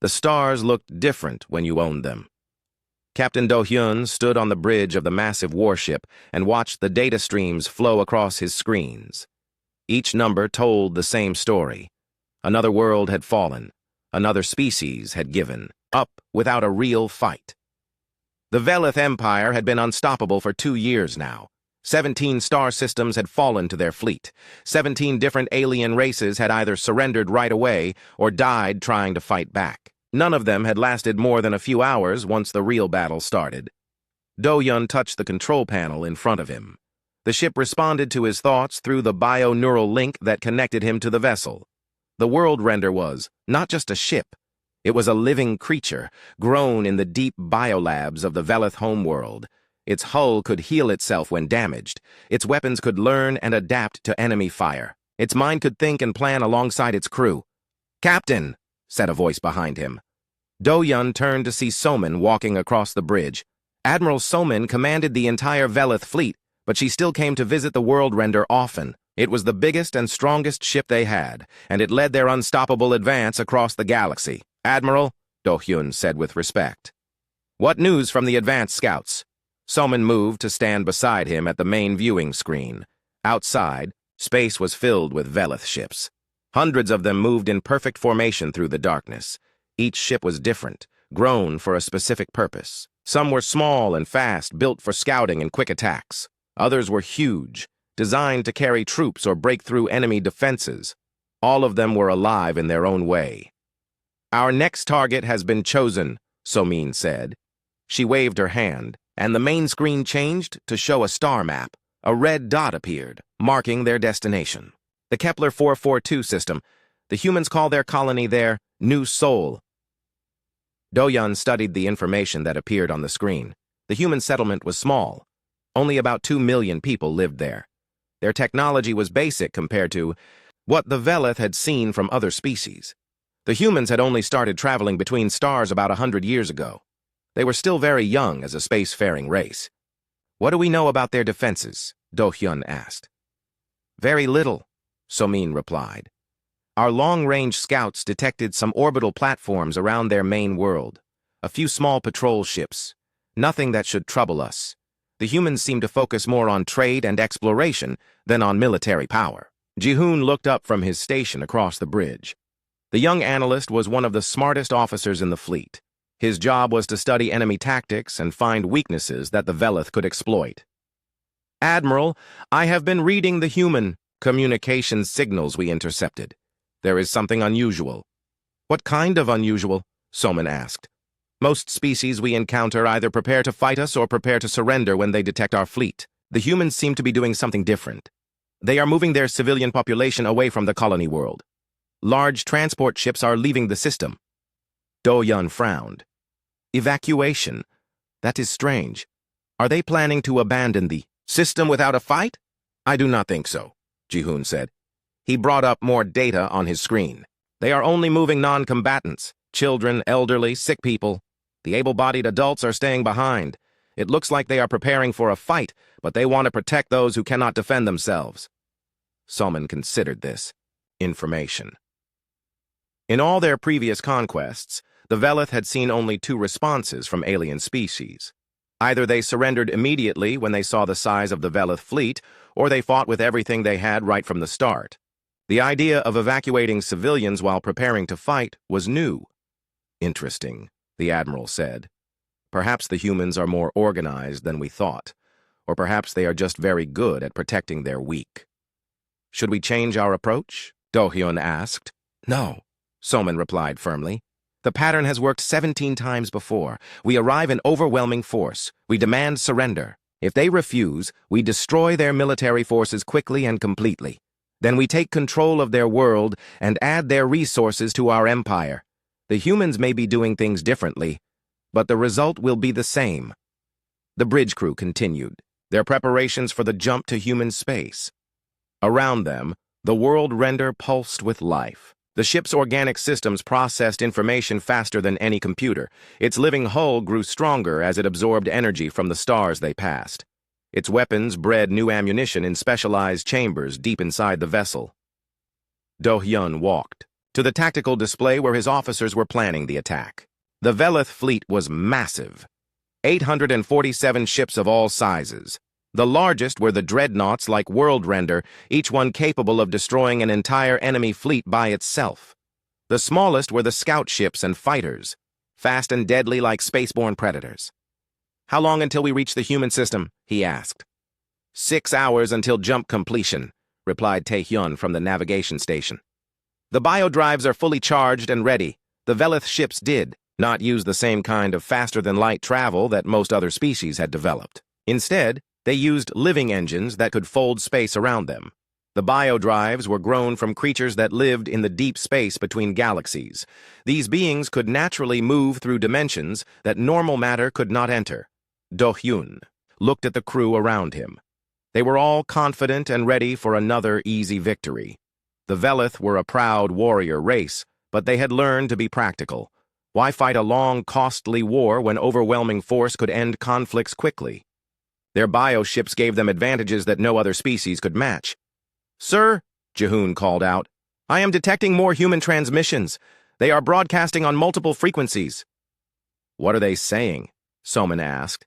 The stars looked different when you owned them. Captain Do-hyun stood on the bridge of the massive warship and watched the data streams flow across his screens. Each number told the same story. Another world had fallen. Another species had given up without a real fight. The Velith Empire had been unstoppable for 2 years now. 17 star systems had fallen to their fleet. 17 different alien races had either surrendered right away or died trying to fight back. None of them had lasted more than a few hours once the real battle started. Do-hyun touched the control panel in front of him. The ship responded to his thoughts through the bio-neural link that connected him to the vessel. The world render was not just a ship. It was a living creature, grown in the deep biolabs of the Velith homeworld. Its hull could heal itself when damaged. Its weapons could learn and adapt to enemy fire. Its mind could think and plan alongside its crew. "Captain!" said a voice behind him. Do-hyun turned to see Somin walking across the bridge. Admiral Somin commanded the entire Velith fleet, but she still came to visit the world render often. It was the biggest and strongest ship they had, and it led their unstoppable advance across the galaxy. "Admiral," Do-hyun said with respect. "What news from the advance scouts?" Somin moved to stand beside him at the main viewing screen. Outside, space was filled with Velith ships. Hundreds of them moved in perfect formation through the darkness. Each ship was different, grown for a specific purpose. Some were small and fast, built for scouting and quick attacks. Others were huge, designed to carry troops or break through enemy defenses. All of them were alive in their own way. "Our next target has been chosen," Somin said. She waved her hand, and the main screen changed to show a star map. A red dot appeared, marking their destination. The Kepler 442 system. The humans call their colony their New Sol. Do-hyun studied the information that appeared on the screen. The human settlement was small. Only about 2 million people lived there. Their technology was basic compared to what the Velith had seen from other species. The humans had only started traveling between stars about 100 years ago. They were still very young as a spacefaring race. "What do we know about their defenses?" Do-hyun asked. "Very little," Somin replied. "Our long-range scouts detected some orbital platforms around their main world. A few small patrol ships. Nothing that should trouble us. The humans seem to focus more on trade and exploration than on military power." Ji-hoon looked up from his station across the bridge. The young analyst was one of the smartest officers in the fleet. His job was to study enemy tactics and find weaknesses that the Velith could exploit. "Admiral, I have been reading the human communication signals we intercepted. There is something unusual." "What kind of unusual?" Somin asked. "Most species we encounter either prepare to fight us or prepare to surrender when they detect our fleet. The humans seem to be doing something different. They are moving their civilian population away from the colony world. Large transport ships are leaving the system." Do-hyun frowned. "Evacuation? That is strange. Are they planning to abandon the system without a fight?" "I do not think so," Ji-hoon said. He brought up more data on his screen. "They are only moving non-combatants, children, elderly, sick people. The able-bodied adults are staying behind. It looks like they are preparing for a fight, but they want to protect those who cannot defend themselves." Somin considered this information. In all their previous conquests, the Velith had seen only 2 responses from alien species. Either they surrendered immediately when they saw the size of the Velith fleet, or they fought with everything they had right from the start. The idea of evacuating civilians while preparing to fight was new. "Interesting," the Admiral said. "Perhaps the humans are more organized than we thought, or perhaps they are just very good at protecting their weak." "Should we change our approach?" Do-hyun asked. "No," Somin replied firmly. "The pattern has worked 17 times before. We arrive in overwhelming force. We demand surrender. If they refuse, we destroy their military forces quickly and completely. Then we take control of their world and add their resources to our empire. The humans may be doing things differently, but the result will be the same." The bridge crew continued, their preparations for the jump to human space. Around them, the world render pulsed with life. The ship's organic systems processed information faster than any computer. Its living hull grew stronger as it absorbed energy from the stars they passed. Its weapons bred new ammunition in specialized chambers deep inside the vessel. Do-hyun walked, to the tactical display where his officers were planning the attack. The Velith fleet was massive. 847 ships of all sizes. The largest were the dreadnoughts like Worldrender, each one capable of destroying an entire enemy fleet by itself. The smallest were the scout ships and fighters, fast and deadly like spaceborne predators. "How long until we reach the human system?" he asked. 6 hours until jump completion, replied Taehyun from the navigation station. The biodrives are fully charged and ready. The Velith ships did not use the same kind of faster-than-light travel that most other species had developed. Instead, they used living engines that could fold space around them. The biodrives were grown from creatures that lived in the deep space between galaxies. These beings could naturally move through dimensions that normal matter could not enter. Do-hyun looked at the crew around him. They were all confident and ready for another easy victory. The Velith were a proud warrior race, but they had learned to be practical. Why fight a long, costly war when overwhelming force could end conflicts quickly? Their bioships gave them advantages that no other species could match. "Sir," Jihoon called out, "I am detecting more human transmissions. They are broadcasting on multiple frequencies." "What are they saying?" Soman asked.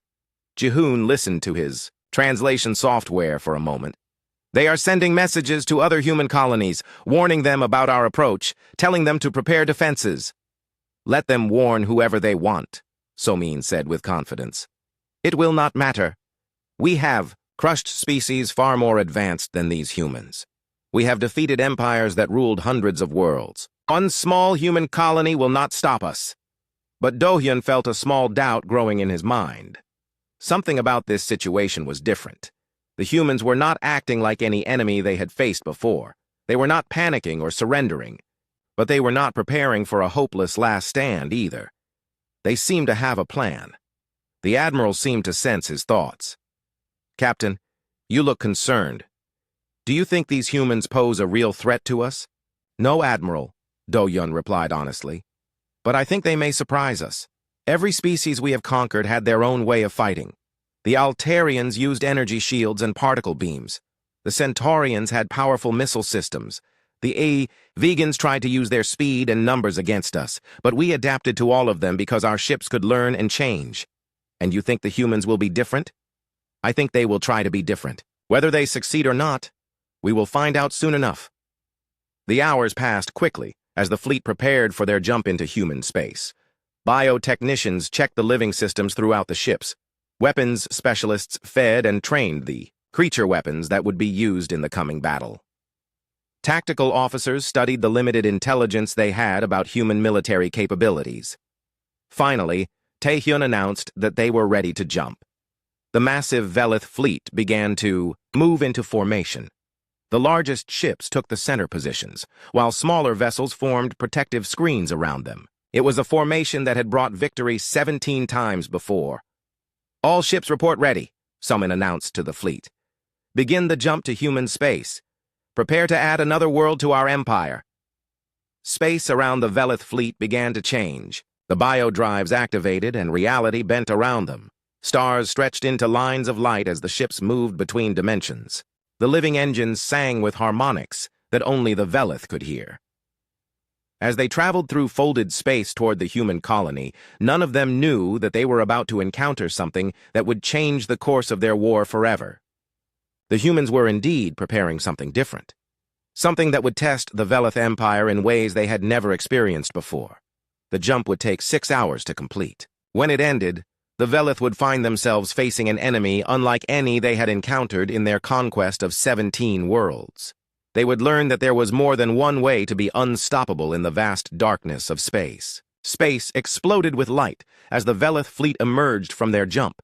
Jihoon listened to his translation software for a moment. "They are sending messages to other human colonies, warning them about our approach, telling them to prepare defenses." "Let them warn whoever they want," Somin said with confidence. "It will not matter. We have crushed species far more advanced than these humans. We have defeated empires that ruled hundreds of worlds. One small human colony will not stop us." But Do-hyun felt a small doubt growing in his mind. Something about this situation was different. The humans were not acting like any enemy they had faced before. They were not panicking or surrendering. But they were not preparing for a hopeless last stand either. They seemed to have a plan. The Admiral seemed to sense his thoughts. "Captain, you look concerned. Do you think these humans pose a real threat to us?" "No, Admiral," Do-hyun replied honestly. "But I think they may surprise us. Every species we have conquered had their own way of fighting. The Altarians used energy shields and particle beams. The Centaurians had powerful missile systems. The vegans tried to use their speed and numbers against us, but we adapted to all of them because our ships could learn and change. And you think the humans will be different?" "I think they will try to be different. Whether they succeed or not, we will find out soon enough." The hours passed quickly as the fleet prepared for their jump into human space. Biotechnicians checked the living systems throughout the ships. Weapons specialists fed and trained the creature weapons that would be used in the coming battle. Tactical officers studied the limited intelligence they had about human military capabilities. Finally, Taehyun announced that they were ready to jump. The massive Velith fleet began to move into formation. The largest ships took the center positions, while smaller vessels formed protective screens around them. It was a formation that had brought victory 17 times before. "All ships report ready," Somin announced to the fleet. "Begin the jump to human space. Prepare to add another world to our empire." Space around the Velith fleet began to change. The biodrives activated and reality bent around them. Stars stretched into lines of light as the ships moved between dimensions. The living engines sang with harmonics that only the Velith could hear. As they traveled through folded space toward the human colony, none of them knew that they were about to encounter something that would change the course of their war forever. The humans were indeed preparing something different. Something that would test the Velith Empire in ways they had never experienced before. The jump would take 6 hours to complete. When it ended, the Velith would find themselves facing an enemy unlike any they had encountered in their conquest of 17 worlds. They would learn that there was more than one way to be unstoppable in the vast darkness of space. Space exploded with light as the Velith fleet emerged from their jump.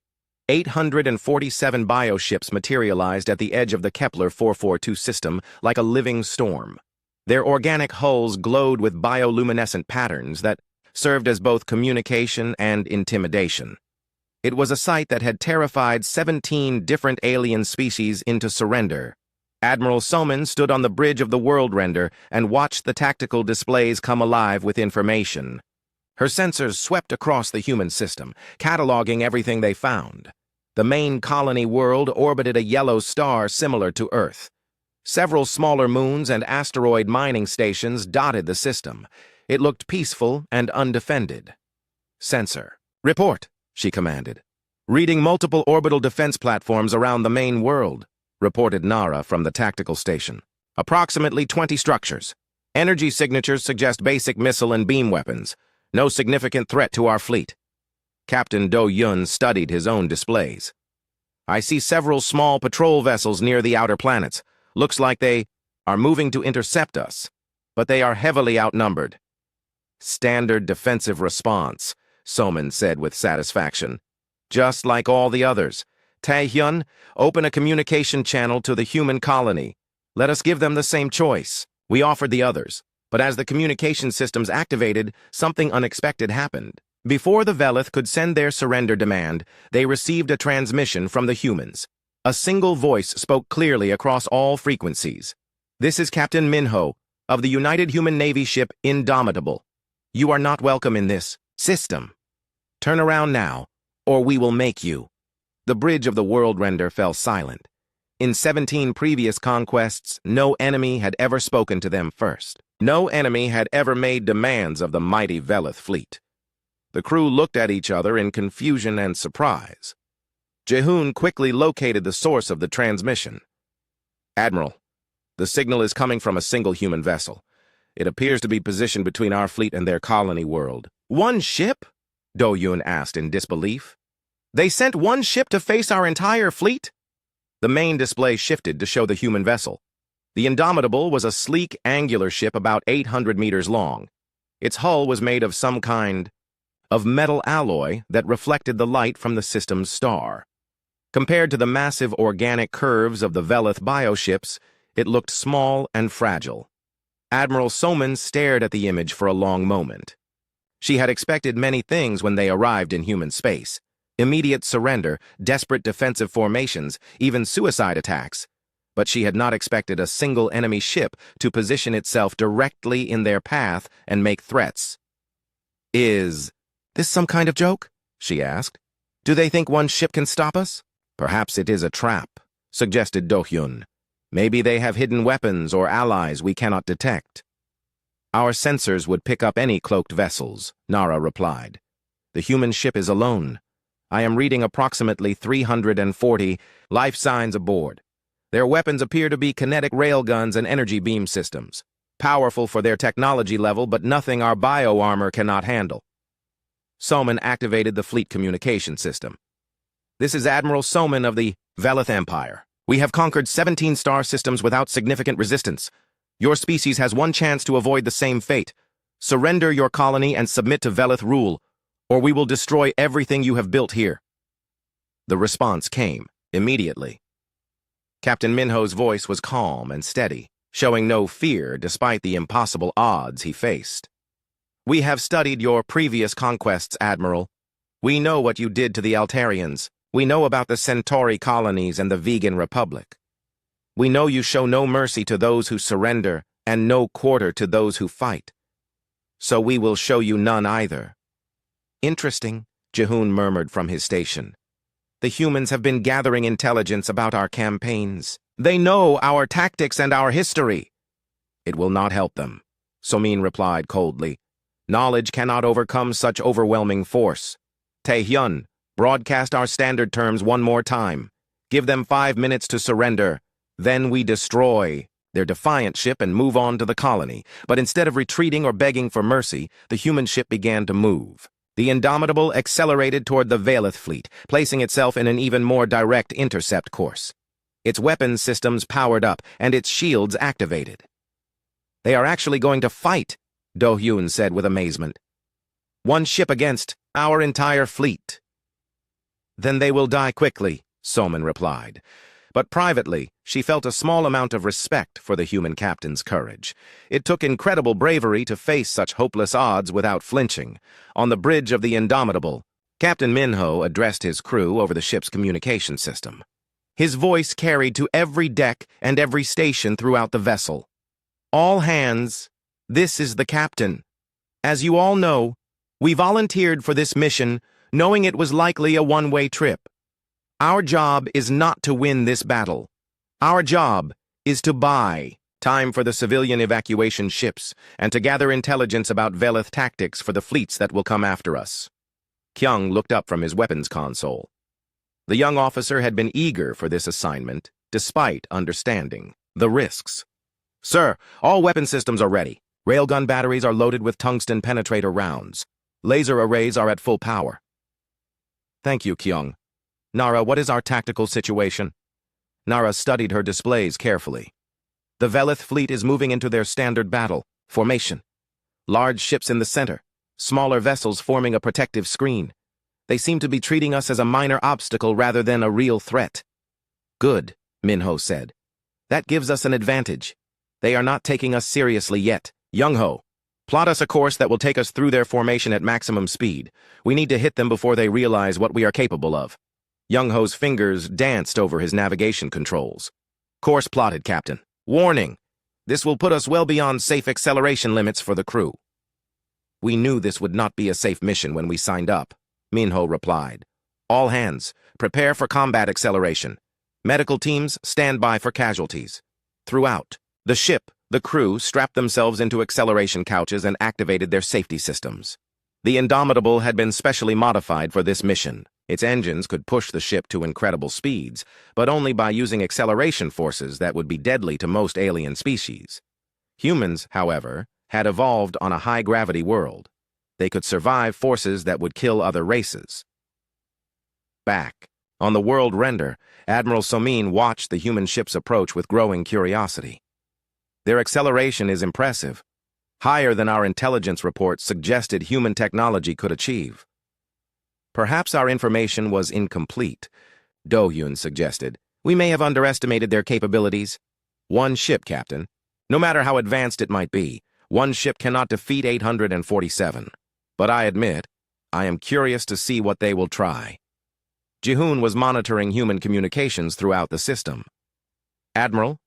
847 bioships materialized at the edge of the Kepler 442 system like a living storm. Their organic hulls glowed with bioluminescent patterns that served as both communication and intimidation. It was a sight that had terrified 17 different alien species into surrender. Admiral Somin stood on the bridge of the Worldrender and watched the tactical displays come alive with information. Her sensors swept across the human system, cataloging everything they found. The main colony world orbited a yellow star similar to Earth. Several smaller moons and asteroid mining stations dotted the system. It looked peaceful and undefended. "Sensor, report," she commanded. "Reading multiple orbital defense platforms around the main world," reported Nara from the tactical station. "Approximately 20 structures. Energy signatures suggest basic missile and beam weapons. No significant threat to our fleet." Captain Do Yun studied his own displays. "I see several small patrol vessels near the outer planets. Looks like they are moving to intercept us, but they are heavily outnumbered." "Standard defensive response," Soman said with satisfaction. "Just like all the others. Tae-hyun, open a communication channel to the human colony. Let us give them the same choice." We offered the others, but as the communication systems activated, something unexpected happened. Before the Velith could send their surrender demand, they received a transmission from the humans. A single voice spoke clearly across all frequencies. "This is Captain Minho of the United Human Navy ship Indomitable. You are not welcome in this system. Turn around now, or we will make you." The bridge of the world render fell silent. In 17 previous conquests, no enemy had ever spoken to them first. No enemy had ever made demands of the mighty Velith fleet. The crew looked at each other in confusion and surprise. Jehoon quickly located the source of the transmission. "Admiral, the signal is coming from a single human vessel. It appears to be positioned between our fleet and their colony world." "One ship?" Do Yun asked in disbelief. "They sent one ship to face our entire fleet?" The main display shifted to show the human vessel. The Indomitable was a sleek, angular ship about 800 meters long. Its hull was made of some kind of metal alloy that reflected the light from the system's star. Compared to the massive organic curves of the Velith bioships, it looked small and fragile. Admiral Soman stared at the image for a long moment. She had expected many things when they arrived in human space. Immediate surrender, desperate defensive formations, even suicide attacks. But she had not expected a single enemy ship to position itself directly in their path and make threats. "Is this some kind of joke?" she asked. "Do they think one ship can stop us?" "Perhaps it is a trap," suggested Do-hyun. "Maybe they have hidden weapons or allies we cannot detect." "Our sensors would pick up any cloaked vessels," Nara replied. "The human ship is alone. I am reading approximately 340 life signs aboard. Their weapons appear to be kinetic railguns and energy beam systems. Powerful for their technology level, but nothing our bio-armor cannot handle." Soman activated the fleet communication system. "This is Admiral Soman of the Velith Empire. We have conquered 17 star systems without significant resistance. Your species has one chance to avoid the same fate. Surrender your colony and submit to Velith rule, or we will destroy everything you have built here." The response came immediately. Captain Minho's voice was calm and steady, showing no fear despite the impossible odds he faced. "We have studied your previous conquests, Admiral. We know what you did to the Altarians. We know about the Centauri colonies and the Vegan Republic. We know you show no mercy to those who surrender and no quarter to those who fight. So we will show you none either." "Interesting," Jehoon murmured from his station. "The humans have been gathering intelligence about our campaigns. They know our tactics and our history." "It will not help them," Somin replied coldly. "Knowledge cannot overcome such overwhelming force. Tae-hyun, broadcast our standard terms one more time. Give them 5 minutes to surrender. Then we destroy their defiant ship and move on to the colony." But instead of retreating or begging for mercy, the human ship began to move. The Indomitable accelerated toward the Velith fleet, placing itself in an even more direct intercept course. Its weapons systems powered up, and its shields activated. "They are actually going to fight," Do-hyun said with amazement. "One ship against our entire fleet." "Then they will die quickly," Soman replied. But privately, she felt a small amount of respect for the human captain's courage. It took incredible bravery to face such hopeless odds without flinching. On the bridge of the Indomitable, Captain Minho addressed his crew over the ship's communication system. His voice carried to every deck and every station throughout the vessel. "All hands, this is the captain. As you all know, we volunteered for this mission, knowing it was likely a one-way trip. Our job is not to win this battle. Our job is to buy time for the civilian evacuation ships and to gather intelligence about Velith tactics for the fleets that will come after us. Kyung looked up from his weapons console. The young officer had been eager for this assignment, despite understanding the risks. Sir, all weapon systems are ready. Railgun batteries are loaded with tungsten penetrator rounds. Laser arrays are at full power. Thank you, Kyung. Nara, what is our tactical situation? Nara studied her displays carefully. The Velith fleet is moving into their standard battle formation. Large ships in the center, smaller vessels forming a protective screen. They seem to be treating us as a minor obstacle rather than a real threat. Good, Minho said. That gives us an advantage. They are not taking us seriously yet. Young-ho, plot us a course that will take us through their formation at maximum speed. We need to hit them before they realize what we are capable of. Young-ho's fingers danced over his navigation controls. Course plotted, Captain. Warning! This will put us well beyond safe acceleration limits for the crew. We knew this would not be a safe mission when we signed up, Minho replied. All hands, prepare for combat acceleration. Medical teams, stand by for casualties. Throughout, the ship, the crew strapped themselves into acceleration couches and activated their safety systems. The Indomitable had been specially modified for this mission. Its engines could push the ship to incredible speeds, but only by using acceleration forces that would be deadly to most alien species. Humans, however, had evolved on a high-gravity world. They could survive forces that would kill other races. Back on the world render, Admiral Somin watched the human ships approach with growing curiosity. Their acceleration is impressive, higher than our intelligence reports suggested human technology could achieve. Perhaps our information was incomplete, Do-Hyun suggested. We may have underestimated their capabilities. One ship, Captain. No matter how advanced it might be, one ship cannot defeat 847. But I admit, I am curious to see what they will try. Ji-hoon was monitoring human communications throughout the system. Admiral,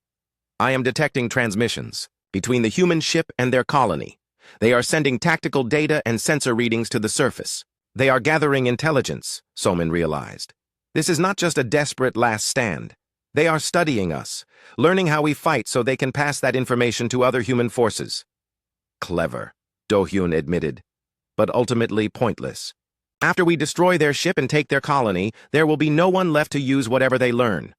I am detecting transmissions between the human ship and their colony. They are sending tactical data and sensor readings to the surface. They are gathering intelligence, Somin realized. This is not just a desperate last stand. They are studying us, learning how we fight so they can pass that information to other human forces. Clever, Do-Hyun admitted, but ultimately pointless. After we destroy their ship and take their colony, there will be no one left to use whatever they learn.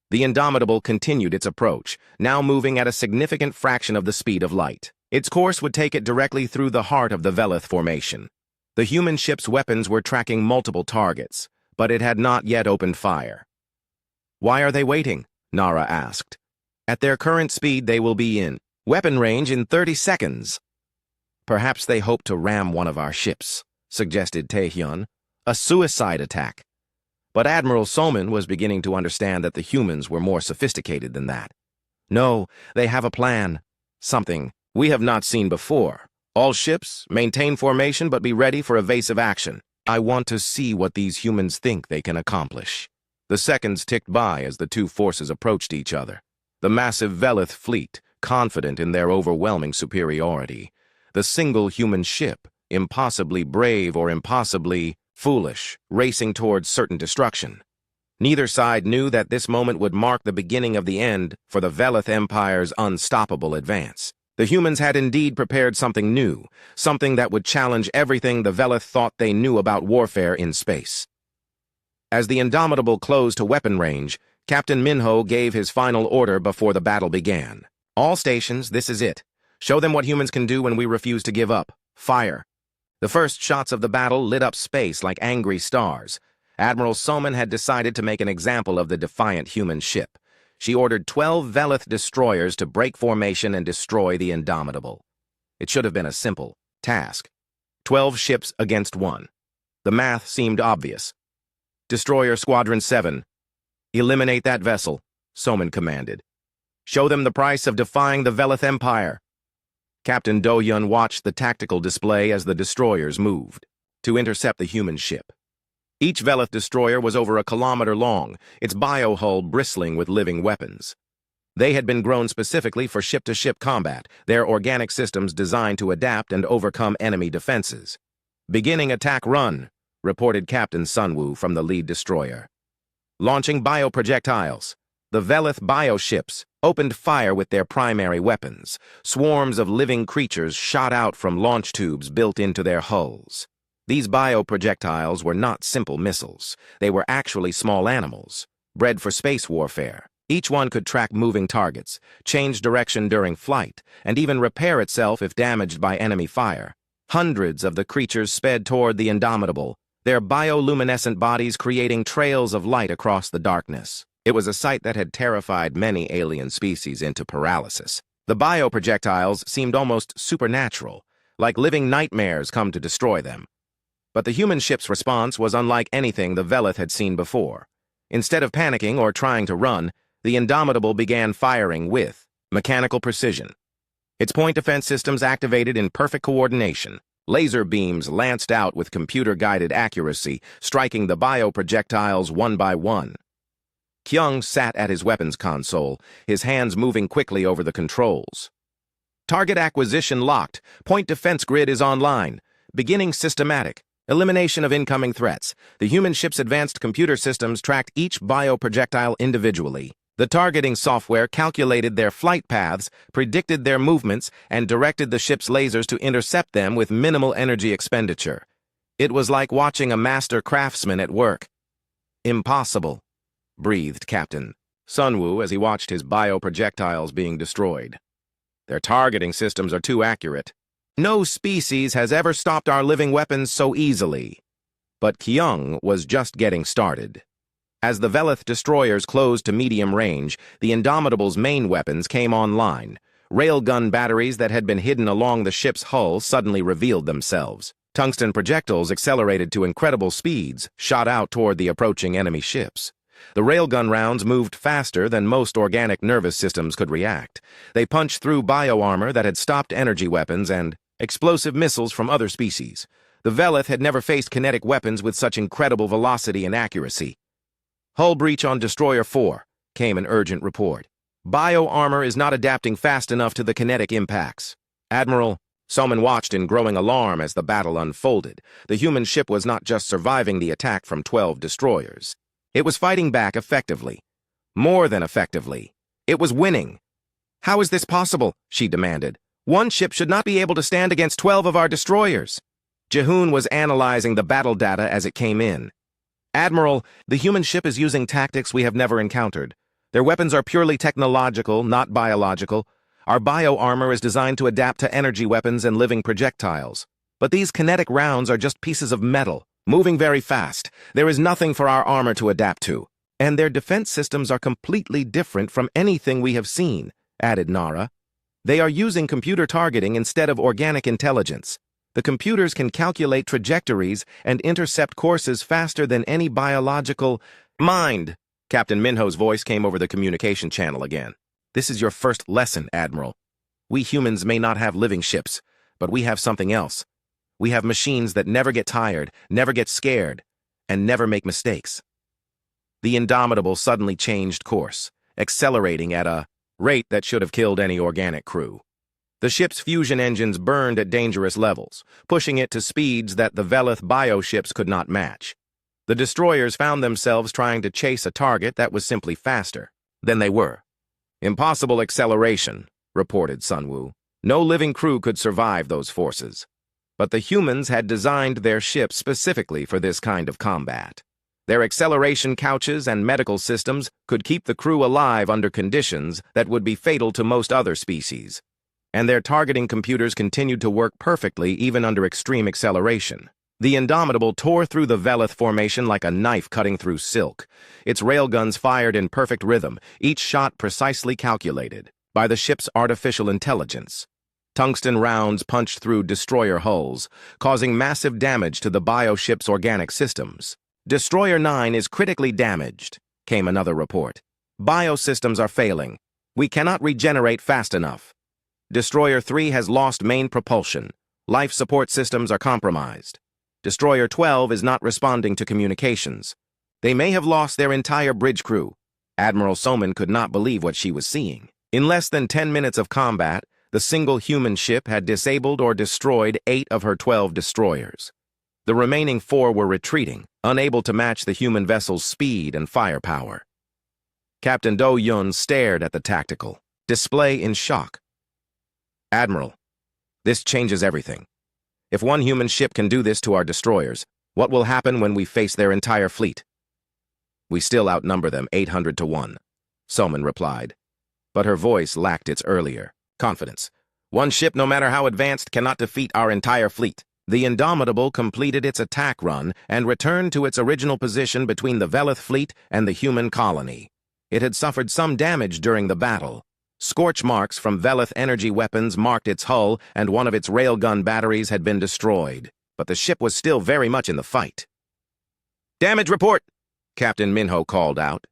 The Indomitable continued its approach, now moving at a significant fraction of the speed of light. Its course would take it directly through the heart of the Velith formation. The human ship's weapons were tracking multiple targets, but it had not yet opened fire. Why are they waiting? Nara asked. At their current speed, they will be in weapon range in 30 seconds. Perhaps they hope to ram one of our ships, suggested Taehyun. A suicide attack. But Admiral Somin was beginning to understand that the humans were more sophisticated than that. No, they have a plan. Something we have not seen before. All ships, maintain formation but be ready for evasive action. I want to see what these humans think they can accomplish. The seconds ticked by as the two forces approached each other. The massive Velith fleet, confident in their overwhelming superiority. The single human ship, impossibly brave or impossibly foolish, racing towards certain destruction. Neither side knew that this moment would mark the beginning of the end for the Velith Empire's unstoppable advance. The humans had indeed prepared something new, something that would challenge everything the Velith thought they knew about warfare in space. As the Indomitable closed to weapon range, Captain Minho gave his final order before the battle began. All stations, this is it. Show them what humans can do when we refuse to give up. Fire. The first shots of the battle lit up space like angry stars. Admiral Somin had decided to make an example of the defiant human ship. She ordered 12 Velith destroyers to break formation and destroy the Indomitable. It should have been a simple task. 12 ships against one. The math seemed obvious. Destroyer Squadron 7. Eliminate that vessel, Somin commanded. Show them the price of defying the Velith Empire. Captain Do-Hyun watched the tactical display as the destroyers moved to intercept the human ship. Each Velith destroyer was over 1 kilometer long, its biohull bristling with living weapons. They had been grown specifically for ship-to-ship combat, their organic systems designed to adapt and overcome enemy defenses. Beginning attack run, reported Captain Sunwoo from the lead destroyer. Launching bioprojectiles. The Velith bioships opened fire with their primary weapons. Swarms of living creatures shot out from launch tubes built into their hulls. These bioprojectiles were not simple missiles. They were actually small animals, bred for space warfare. Each one could track moving targets, change direction during flight, and even repair itself if damaged by enemy fire. Hundreds of the creatures sped toward the Indomitable, their bioluminescent bodies creating trails of light across the darkness. It was a sight that had terrified many alien species into paralysis. The bioprojectiles seemed almost supernatural, like living nightmares come to destroy them. But the human ship's response was unlike anything the Velith had seen before. Instead of panicking or trying to run, the Indomitable began firing with mechanical precision. Its point defense systems activated in perfect coordination. Laser beams lanced out with computer-guided accuracy, striking the bioprojectiles one by one. Kyung sat at his weapons console, his hands moving quickly over the controls. Target acquisition locked. Point defense grid is online. Beginning systematic. Elimination of incoming threats. The human ship's advanced computer systems tracked each bioprojectile individually. The targeting software calculated their flight paths, predicted their movements, and directed the ship's lasers to intercept them with minimal energy expenditure. It was like watching a master craftsman at work. Impossible, breathed Captain Sunwoo as he watched his bioprojectiles being destroyed. Their targeting systems are too accurate. No species has ever stopped our living weapons so easily. But Kyung was just getting started. As the Velith destroyers closed to medium range, the Indomitable's main weapons came online. Railgun batteries that had been hidden along the ship's hull suddenly revealed themselves. Tungsten projectiles accelerated to incredible speeds, shot out toward the approaching enemy ships. The railgun rounds moved faster than most organic nervous systems could react. They punched through bioarmor that had stopped energy weapons and explosive missiles from other species. The Velith had never faced kinetic weapons with such incredible velocity and accuracy. Hull breach on Destroyer 4, came an urgent report. Bioarmor is not adapting fast enough to the kinetic impacts. Admiral, Soman watched in growing alarm as the battle unfolded. The human ship was not just surviving the attack from 12 destroyers. It was fighting back effectively. More than effectively. It was winning. "How is this possible?" she demanded. "One ship should not be able to stand against 12 of our destroyers." Jihoon was analyzing the battle data as it came in. "Admiral, the human ship is using tactics we have never encountered. Their weapons are purely technological, not biological. Our bioarmor is designed to adapt to energy weapons and living projectiles. But these kinetic rounds are just pieces of metal, moving very fast. There is nothing for our armor to adapt to. And their defense systems are completely different from anything we have seen," added Nara. "They are using computer targeting instead of organic intelligence. The computers can calculate trajectories and intercept courses faster than any biological mind." Captain Minho's voice came over the communication channel again. "This is your first lesson, Admiral. We humans may not have living ships, but we have something else. We have machines that never get tired, never get scared, and never make mistakes." The Indomitable suddenly changed course, accelerating at a rate that should have killed any organic crew. The ship's fusion engines burned at dangerous levels, pushing it to speeds that the Velith bioships could not match. The destroyers found themselves trying to chase a target that was simply faster than they were. "Impossible acceleration," reported Sunwoo. "No living crew could survive those forces." But the humans had designed their ships specifically for this kind of combat. Their acceleration couches and medical systems could keep the crew alive under conditions that would be fatal to most other species. And their targeting computers continued to work perfectly even under extreme acceleration. The Indomitable tore through the Velith formation like a knife cutting through silk. Its railguns fired in perfect rhythm, each shot precisely calculated by the ship's artificial intelligence. Tungsten rounds punched through destroyer hulls, causing massive damage to the bioship's organic systems. "Destroyer 9 is critically damaged," came another report. "Biosystems are failing. We cannot regenerate fast enough. Destroyer 3 has lost main propulsion. Life support systems are compromised. Destroyer 12 is not responding to communications. They may have lost their entire bridge crew." Admiral Soman could not believe what she was seeing. In less than 10 minutes of combat, the single human ship had disabled or destroyed 8 of her 12 destroyers. The remaining 4 were retreating, unable to match the human vessel's speed and firepower. Captain Do-Yun stared at the tactical display in shock. Admiral, this changes everything. If one human ship can do this to our destroyers, what will happen when we face their entire fleet? We still outnumber them 800 to 1, Soman replied. But her voice lacked its earlier confidence. One ship, no matter how advanced, cannot defeat our entire fleet. The Indomitable completed its attack run and returned to its original position between the Velith fleet and the human colony. It had suffered some damage during the battle. Scorch marks from Velith energy weapons marked its hull, and one of its railgun batteries had been destroyed. But the ship was still very much in the fight. "Damage report!" Captain Minho called out.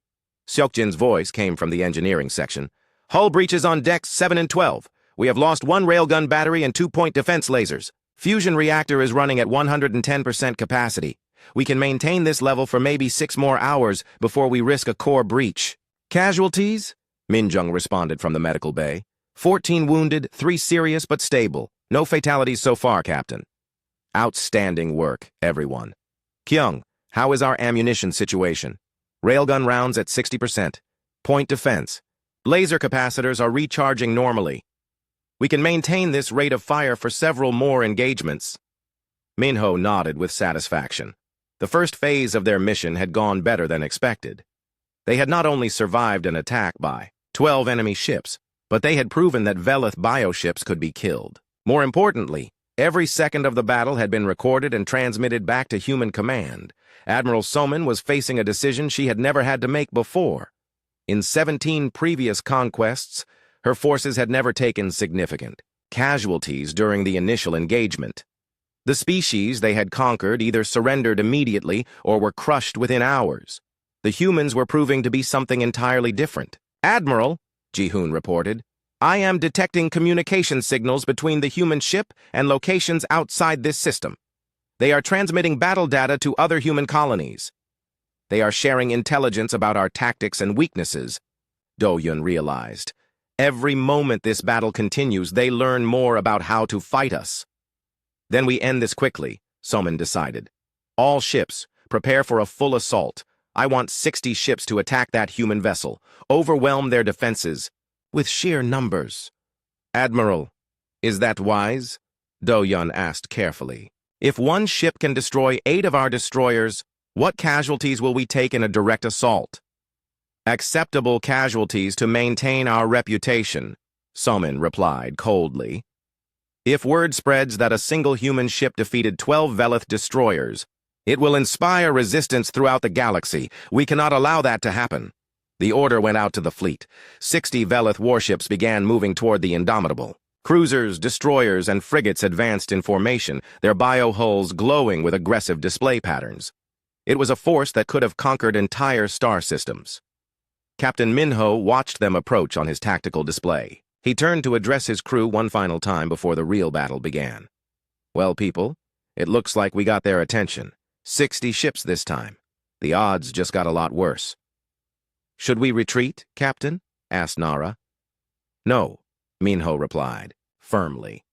Seokjin's voice came from the engineering section. "Hull breaches on decks 7 and 12. We have lost one railgun battery and 2-point defense lasers. Fusion reactor is running at 110% capacity. We can maintain this level for maybe 6 more hours before we risk a core breach." "Casualties?" Minjung responded from the medical bay. 14 wounded, 3 serious but stable. No fatalities so far, Captain." "Outstanding work, everyone. Kyung, how is our ammunition situation?" "Railgun rounds at 60%. Point defense. Laser capacitors are recharging normally. We can maintain this rate of fire for several more engagements." Minho nodded with satisfaction. The first phase of their mission had gone better than expected. They had not only survived an attack by 12 enemy ships, but they had proven that Velith bioships could be killed. More importantly, every second of the battle had been recorded and transmitted back to human command. Admiral Soman was facing a decision she had never had to make before. In 17 previous conquests, her forces had never taken significant casualties during the initial engagement. The species they had conquered either surrendered immediately or were crushed within hours. The humans were proving to be something entirely different. "Admiral," Ji-hoon reported, "I am detecting communication signals between the human ship and locations outside this system. They are transmitting battle data to other human colonies. They are sharing intelligence about our tactics and weaknesses," Do-Yun realized. "Every moment this battle continues, they learn more about how to fight us." "Then we end this quickly," Soman decided. "All ships, prepare for a full assault. I want 60 ships to attack that human vessel, overwhelm their defenses with sheer numbers." "Admiral, is that wise?" Do-Yun asked carefully. "If one ship can destroy 8 of our destroyers, what casualties will we take in a direct assault?" "Acceptable casualties to maintain our reputation," Soman replied coldly. "If word spreads that a single human ship defeated 12 Velith destroyers, it will inspire resistance throughout the galaxy. We cannot allow that to happen." The order went out to the fleet. 60 Velith warships began moving toward the Indomitable. Cruisers, destroyers, and frigates advanced in formation, their biohulls glowing with aggressive display patterns. It was a force that could have conquered entire star systems. Captain Minho watched them approach on his tactical display. He turned to address his crew one final time before the real battle began. "Well, people, it looks like we got their attention. 60 ships this time. The odds just got a lot worse." "Should we retreat, Captain?" asked Nara. "No," Minho replied, firmly.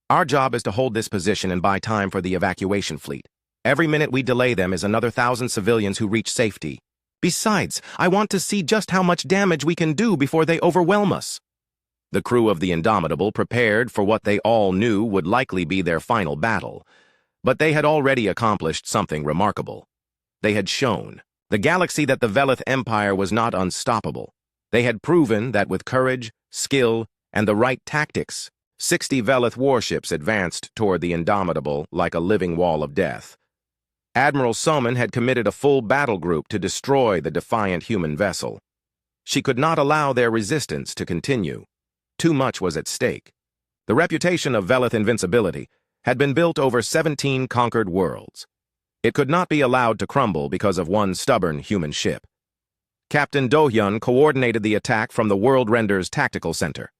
"Our job is to hold this position and buy time for the evacuation fleet. Every minute we delay them is another 1,000 civilians who reach safety. Besides, I want to see just how much damage we can do before they overwhelm us." The crew of the Indomitable prepared for what they all knew would likely be their final battle. But they had already accomplished something remarkable. They had shown the galaxy that the Velith Empire was not unstoppable. They had proven that with courage, skill, and the right tactics, 60 Velith warships advanced toward the Indomitable like a living wall of death. Admiral Soman had committed a full battle group to destroy the defiant human vessel. She could not allow their resistance to continue. Too much was at stake. The reputation of Velith invincibility had been built over 17 conquered worlds. It could not be allowed to crumble because of one stubborn human ship. Captain Do-Hyun coordinated the attack from the World Render's Tactical Center.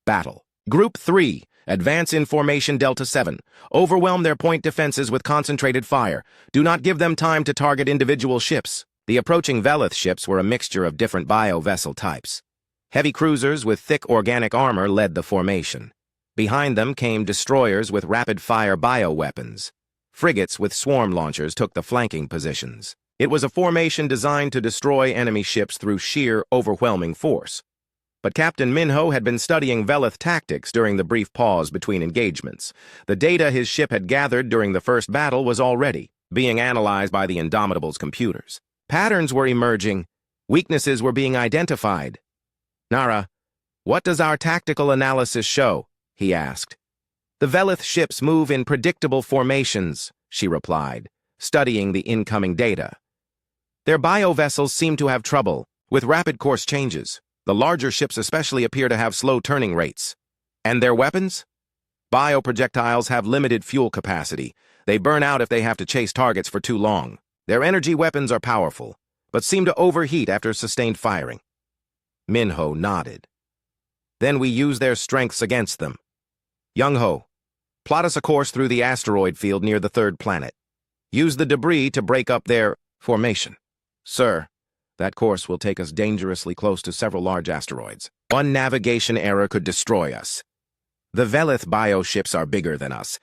Battle. Group 3. Advance in formation Delta 7. Overwhelm their point defenses with concentrated fire. Do not give them time to target individual ships. The approaching Velith ships were a mixture of different bio-vessel types. Heavy cruisers with thick organic armor led the formation. Behind them came destroyers with rapid-fire bioweapons. Frigates with swarm launchers took the flanking positions. It was a formation designed to destroy enemy ships through sheer, overwhelming force. But Captain Minho had been studying Velith tactics during the brief pause between engagements. The data his ship had gathered during the first battle was already being analyzed by the Indomitable's computers. Patterns were emerging. Weaknesses were being identified. "Nara, what does our tactical analysis show?" he asked. "The Velith ships move in predictable formations," she replied, studying the incoming data. "Their biovessels seem to have trouble with rapid course changes. The larger ships especially appear to have slow turning rates. And their weapons? Bioprojectiles have limited fuel capacity. They burn out if they have to chase targets for too long. Their energy weapons are powerful, but seem to overheat after sustained firing." Minho nodded. "Then we use their strengths against them. Young-ho, plot us a course through the asteroid field near the third planet. Use the debris to break up their formation." "Sir, that course will take us dangerously close to several large asteroids. One navigation error could destroy us. The Velith bioships are bigger than us.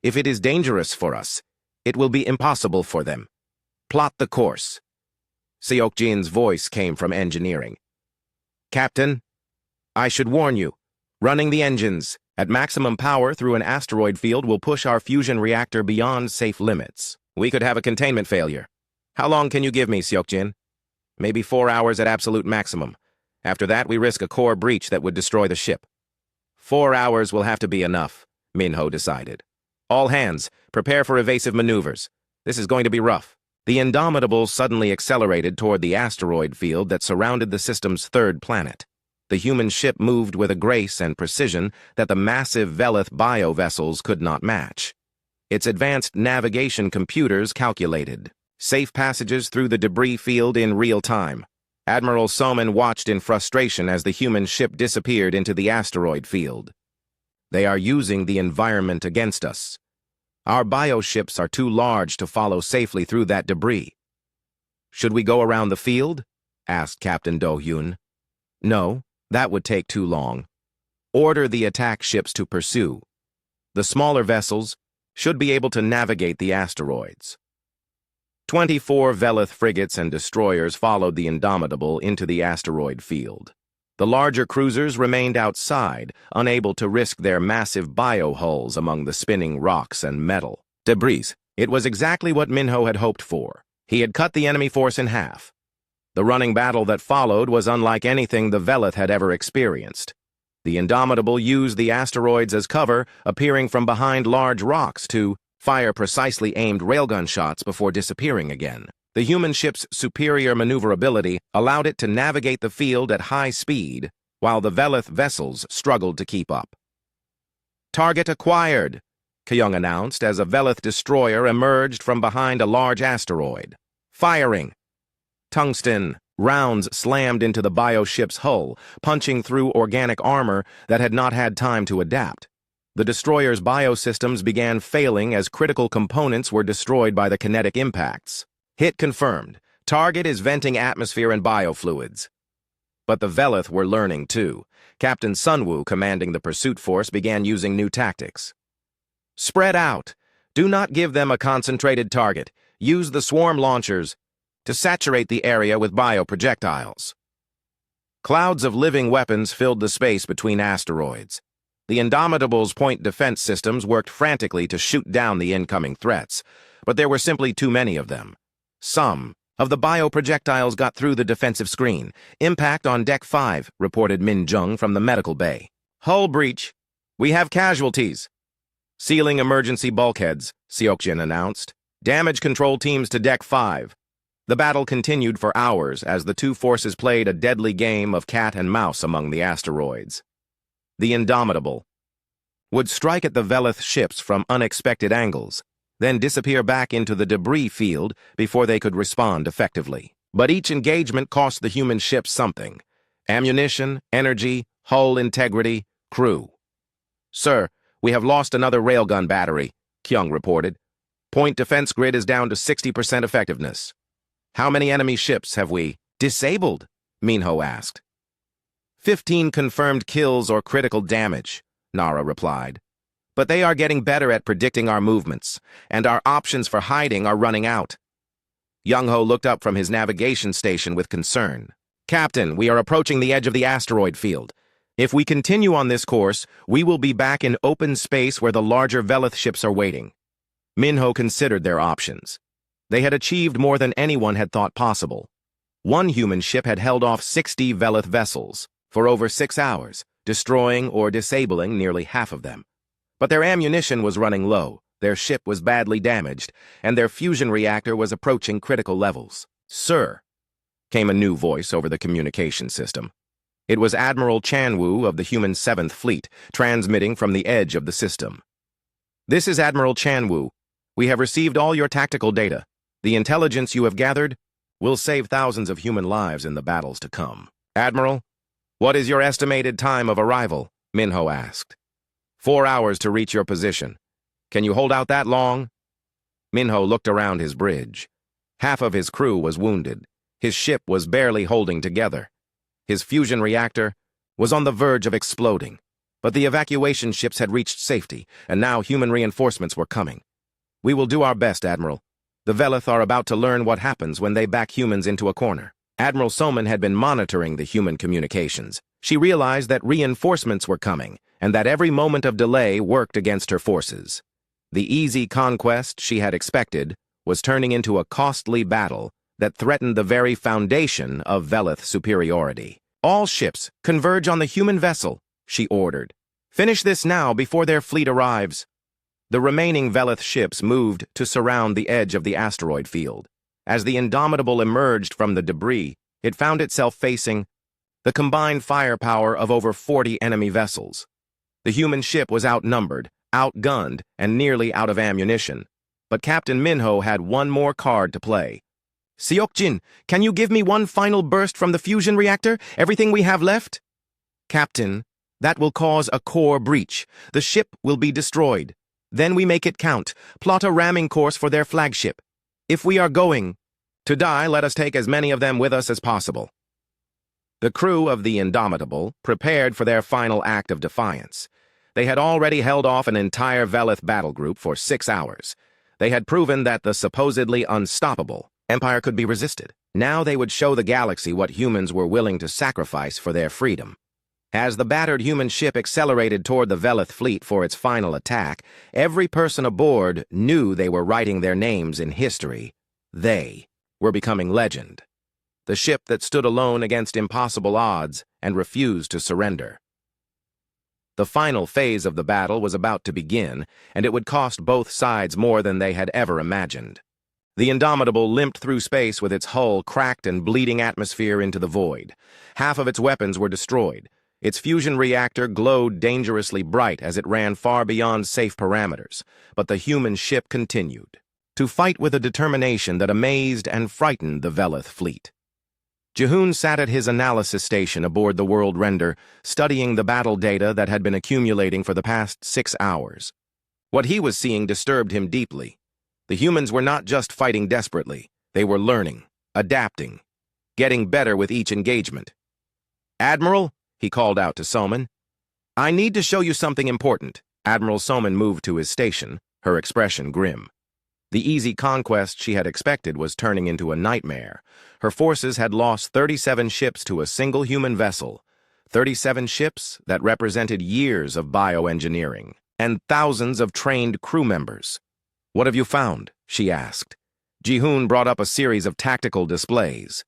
If it is dangerous for us, it will be impossible for them. Plot the course." Seokjin's voice came from engineering. "Captain, I should warn you, running the engines at maximum power through an asteroid field will push our fusion reactor beyond safe limits. We could have a containment failure. How long can you give me, Seokjin?" "Maybe 4 hours at absolute maximum. After that, we risk a core breach that would destroy the ship." 4 hours will have to be enough, Minho decided. "All hands, prepare for evasive maneuvers. This is going to be rough." The Indomitable suddenly accelerated toward the asteroid field that surrounded the system's third planet. The human ship moved with a grace and precision that the massive Velith biovessels could not match. Its advanced navigation computers calculated safe passages through the debris field in real time. Admiral Soman watched in frustration as the human ship disappeared into the asteroid field. "They are using the environment against us. Our bioships are too large to follow safely through that debris." "Should we go around the field?" asked Captain Do-hyun. "No, that would take too long. Order the attack ships to pursue. The smaller vessels should be able to navigate the asteroids." 24 Velith frigates and destroyers followed the Indomitable into the asteroid field. The larger cruisers remained outside, unable to risk their massive biohulls among the spinning rocks and metal debris. It was exactly what Minho had hoped for. He had cut the enemy force in half. The running battle that followed was unlike anything the Velith had ever experienced. The Indomitable used the asteroids as cover, appearing from behind large rocks to fire precisely aimed railgun shots before disappearing again. The human ship's superior maneuverability allowed it to navigate the field at high speed, while the Velith vessels struggled to keep up. "Target acquired," Kyung announced as a Velith destroyer emerged from behind a large asteroid. "Firing." Tungsten rounds slammed into the bioship's hull, punching through organic armor that had not had time to adapt. The destroyer's biosystems began failing as critical components were destroyed by the kinetic impacts. "Hit confirmed. Target is venting atmosphere and biofluids." But the Velith were learning too. Captain Sunwoo, commanding the pursuit force, began using new tactics. "Spread out. Do not give them a concentrated target. Use the swarm launchers to saturate the area with bioprojectiles." Clouds of living weapons filled the space between asteroids. The Indomitable's point defense systems worked frantically to shoot down the incoming threats, but there were simply too many of them. Some of the bioprojectiles got through the defensive screen. "Impact on Deck 5, reported Min Jung from the medical bay. "Hull breach. We have casualties." "Sealing emergency bulkheads," Seokjin announced. "Damage control teams to Deck 5. The battle continued for hours as the two forces played a deadly game of cat and mouse among the asteroids. The Indomitable would strike at the Velith ships from unexpected angles, then disappear back into the debris field before they could respond effectively. But each engagement cost the human ships something: ammunition, energy, hull integrity, crew. "Sir, we have lost another railgun battery," Kyung reported. "Point defense grid is down to 60% effectiveness." "How many enemy ships have we disabled?" Minho asked. 15 confirmed kills or critical damage, Nara replied. "But they are getting better at predicting our movements, and our options for hiding are running out." Young-ho looked up from his navigation station with concern. Captain, we are approaching the edge of the asteroid field. If we continue on this course, we will be back in open space where the larger Velith ships are waiting. Minho considered their options. They had achieved more than anyone had thought possible. One human ship had held off 60 Velith vessels for over 6 hours, destroying or disabling nearly half of them. But their ammunition was running low, their ship was badly damaged, and their fusion reactor was approaching critical levels. "Sir," came a new voice over the communication system. It was Admiral Chanwu of the human 7th Fleet, transmitting from the edge of the system. "This is Admiral Chanwu. We have received all your tactical data. The intelligence you have gathered will save thousands of human lives in the battles to come." "Admiral, what is your estimated time of arrival?" Minho asked. 4 hours to reach your position. Can you hold out that long?" Minho looked around his bridge. Half of his crew was wounded. His ship was barely holding together. His fusion reactor was on the verge of exploding. But the evacuation ships had reached safety, and now human reinforcements were coming. "We will do our best, Admiral. The Velith are about to learn what happens when they back humans into a corner." Admiral Soman had been monitoring the human communications. She realized that reinforcements were coming, and that every moment of delay worked against her forces. The easy conquest she had expected was turning into a costly battle that threatened the very foundation of Velith superiority. "All ships, converge on the human vessel," she ordered. "Finish this now before their fleet arrives." The remaining Velith ships moved to surround the edge of the asteroid field. As the Indomitable emerged from the debris, it found itself facing the combined firepower of over 40 enemy vessels. The human ship was outnumbered, outgunned, and nearly out of ammunition. But Captain Minho had one more card to play. "Seokjin, can you give me one final burst from the fusion reactor? Everything we have left?" "Captain, that will cause a core breach. The ship will be destroyed. Then we make it count. Plot a ramming course for their flagship. If we are going to die, let us take as many of them with us as possible." The crew of the Indomitable prepared for their final act of defiance. They had already held off an entire Velith battle group for 6 hours. They had proven that the supposedly unstoppable Empire could be resisted. Now they would show the galaxy what humans were willing to sacrifice for their freedom. As the battered human ship accelerated toward the Velith fleet for its final attack, every person aboard knew they were writing their names in history. They were becoming legend. The ship that stood alone against impossible odds and refused to surrender. The final phase of the battle was about to begin, and it would cost both sides more than they had ever imagined. The Indomitable limped through space with its hull cracked and bleeding atmosphere into the void. Half of its weapons were destroyed. Its fusion reactor glowed dangerously bright as it ran far beyond safe parameters, but the human ship continued to fight with a determination that amazed and frightened the Velith fleet. Jihoon sat at his analysis station aboard the World Render, studying the battle data that had been accumulating for the past 6 hours. What he was seeing disturbed him deeply. The humans were not just fighting desperately, they were learning, adapting, getting better with each engagement. "Admiral," he called out to Soman, "I need to show you something important." Admiral Soman moved to his station, her expression grim. The easy conquest she had expected was turning into a nightmare. Her forces had lost 37 ships to a single human vessel, 37 ships that represented years of bioengineering, and thousands of trained crew members. "What have you found?" she asked. Jihoon brought up a series of tactical displays.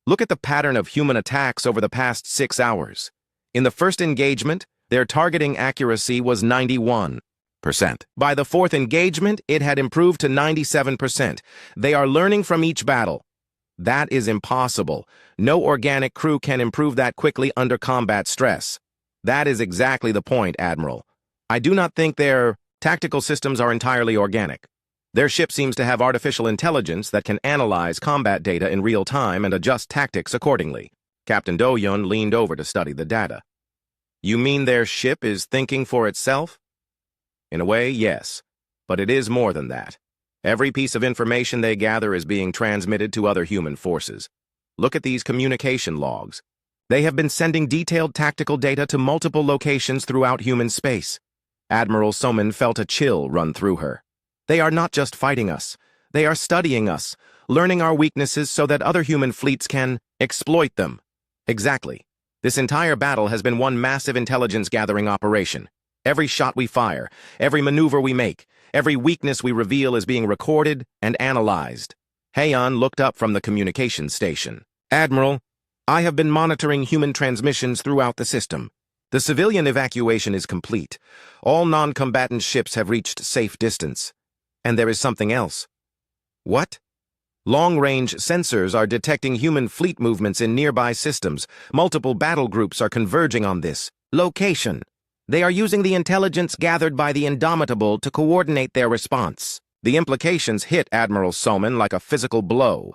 "Look at the pattern of human attacks over the past 6 hours. In the first engagement, their targeting accuracy was 91%. By the fourth engagement, it had improved to 97%. They are learning from each battle. That is impossible. No organic crew can improve that quickly under combat stress." "That is exactly the point, Admiral. I do not think their tactical systems are entirely organic. Their ship seems to have artificial intelligence that can analyze combat data in real time and adjust tactics accordingly." Captain Do-hyun leaned over to study the data. "You mean their ship is thinking for itself?" "In a way, yes. But it is more than that. Every piece of information they gather is being transmitted to other human forces. Look at these communication logs. They have been sending detailed tactical data to multiple locations throughout human space." Admiral Soman felt a chill run through her. "They are not just fighting us. They are studying us, learning our weaknesses so that other human fleets can exploit them. Exactly. This entire battle has been one massive intelligence-gathering operation. Every shot we fire, every maneuver we make, every weakness we reveal is being recorded and analyzed. Heian looked up from the communications station. Admiral, I have been monitoring human transmissions throughout the system. The civilian evacuation is complete. All non-combatant ships have reached safe distance. And there is something else. What? Long-range sensors are detecting human fleet movements in nearby systems. Multiple battle groups are converging on this location. They are using the intelligence gathered by the Indomitable to coordinate their response. The implications hit Admiral Soman like a physical blow.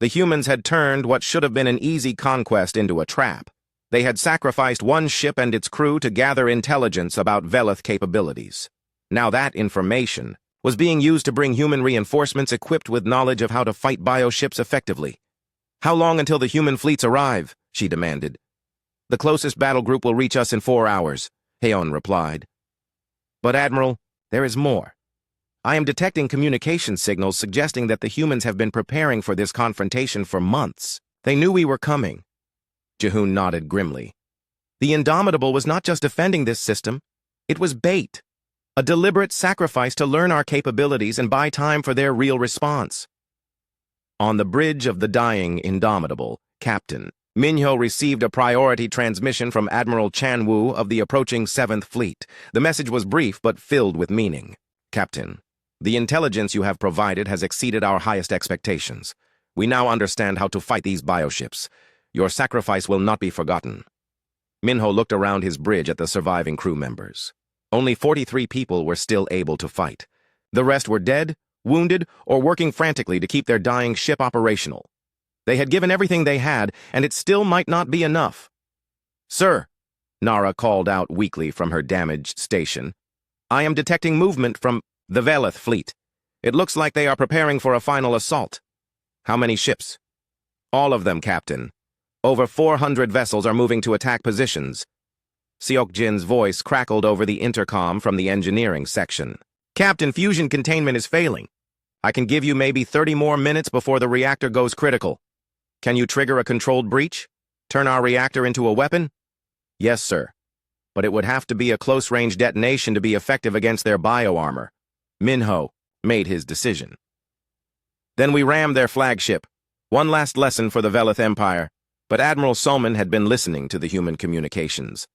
The humans had turned what should have been an easy conquest into a trap. They had sacrificed one ship and its crew to gather intelligence about Velith capabilities. Now that information was being used to bring human reinforcements equipped with knowledge of how to fight bioships effectively. How long until the human fleets arrive? She demanded. The closest battle group will reach us in 4 hours, Heian replied. But Admiral, there is more. I am detecting communication signals suggesting that the humans have been preparing for this confrontation for months. They knew we were coming. Jehun nodded grimly. The Indomitable was not just defending this system, it was bait. A deliberate sacrifice to learn our capabilities and buy time for their real response. On the bridge of the dying Indomitable, Captain Minho received a priority transmission from Admiral Chanwu of the approaching 7th Fleet. The message was brief but filled with meaning. Captain, the intelligence you have provided has exceeded our highest expectations. We now understand how to fight these bioships. Your sacrifice will not be forgotten. Minho looked around his bridge at the surviving crew members. Only 43 people were still able to fight. The rest were dead, wounded, or working frantically to keep their dying ship operational. They had given everything they had, and it still might not be enough. Sir, Nara called out weakly from her damaged station, I am detecting movement from the Velith fleet. It looks like they are preparing for a final assault. How many ships? All of them, Captain. Over 400 vessels are moving to attack positions. Seokjin's voice crackled over the intercom from the engineering section. Captain, fusion containment is failing. I can give you maybe 30 more minutes before the reactor goes critical. Can you trigger a controlled breach? Turn our reactor into a weapon? Yes, sir. But it would have to be a close-range detonation to be effective against their bioarmor. Minho made his decision. Then we rammed their flagship. One last lesson for the Velith Empire. But Admiral Soman had been listening to the human communications.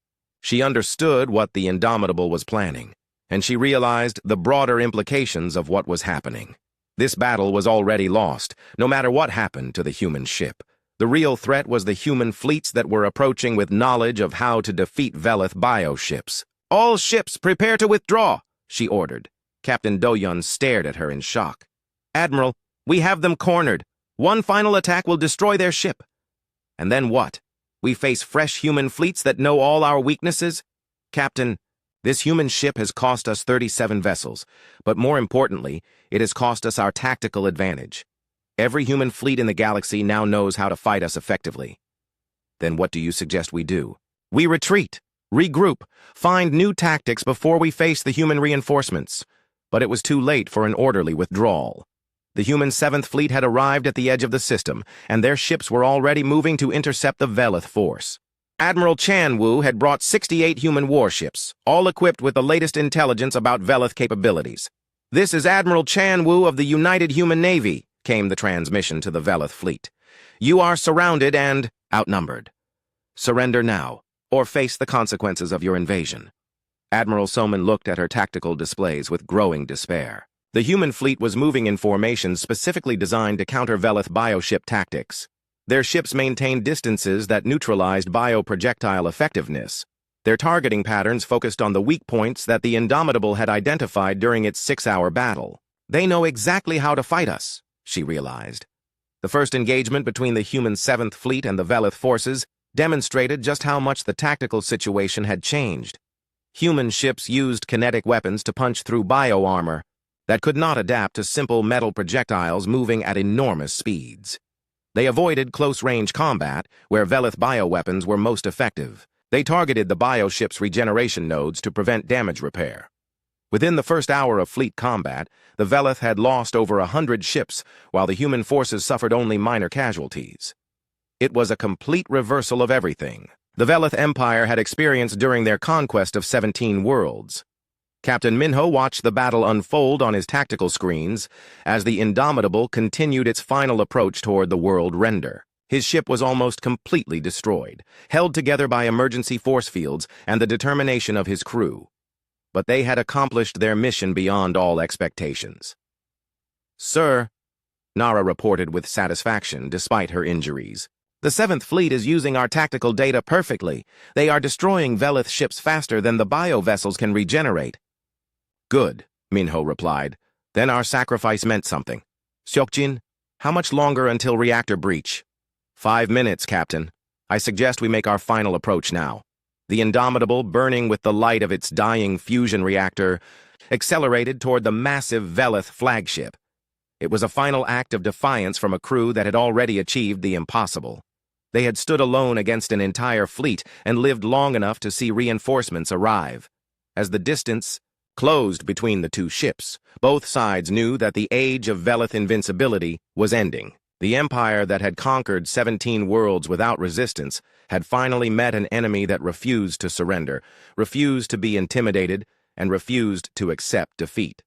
She understood what the Indomitable was planning, and she realized the broader implications of what was happening. This battle was already lost, no matter what happened to the human ship. The real threat was the human fleets that were approaching with knowledge of how to defeat Velith bioships. All ships, prepare to withdraw, she ordered. Captain Do-Yun stared at her in shock. Admiral, we have them cornered. One final attack will destroy their ship. And then what? We face fresh human fleets that know all our weaknesses? Captain, this human ship has cost us 37 vessels, but more importantly, it has cost us our tactical advantage. Every human fleet in the galaxy now knows how to fight us effectively. Then what do you suggest we do? We retreat, regroup, find new tactics before we face the human reinforcements. But it was too late for an orderly withdrawal. The human 7th Fleet had arrived at the edge of the system, and their ships were already moving to intercept the Velith force. Admiral Chanwu had brought 68 human warships, all equipped with the latest intelligence about Velith capabilities. This is Admiral Chanwu of the United Human Navy, came the transmission to the Velith fleet. You are surrounded and outnumbered. Surrender now, or face the consequences of your invasion. Admiral Soman looked at her tactical displays with growing despair. The human fleet was moving in formations specifically designed to counter Velith bioship tactics. Their ships maintained distances that neutralized bioprojectile effectiveness. Their targeting patterns focused on the weak points that the Indomitable had identified during its 6-hour battle. They know exactly how to fight us, she realized. The first engagement between the human 7th Fleet and the Velith forces demonstrated just how much the tactical situation had changed. Human ships used kinetic weapons to punch through bioarmor that could not adapt to simple metal projectiles moving at enormous speeds. They avoided close-range combat, where Velith bioweapons were most effective. They targeted the bioship's regeneration nodes to prevent damage repair. Within the first hour of fleet combat, the Veleth had lost over 100 ships, while the human forces suffered only minor casualties. It was a complete reversal of everything the Veleth Empire had experienced during their conquest of 17 worlds. Captain Minho watched the battle unfold on his tactical screens as the Indomitable continued its final approach toward the world render. His ship was almost completely destroyed, held together by emergency force fields and the determination of his crew. But they had accomplished their mission beyond all expectations. "Sir," Nara reported with satisfaction despite her injuries, "the 7th Fleet is using our tactical data perfectly. They are destroying Veleth ships faster than the bio-vessels can regenerate." "Good," Minho replied. "Then our sacrifice meant something. Seokjin, how much longer until reactor breach?" 5 minutes, Captain. I suggest we make our final approach now." The Indomitable, burning with the light of its dying fusion reactor, accelerated toward the massive Veleth flagship. It was a final act of defiance from a crew that had already achieved the impossible. They had stood alone against an entire fleet and lived long enough to see reinforcements arrive. As the distance closed between the two ships, both sides knew that the age of Veleth invincibility was ending. The empire that had conquered 17 worlds without resistance had finally met an enemy that refused to surrender, refused to be intimidated, and refused to accept defeat.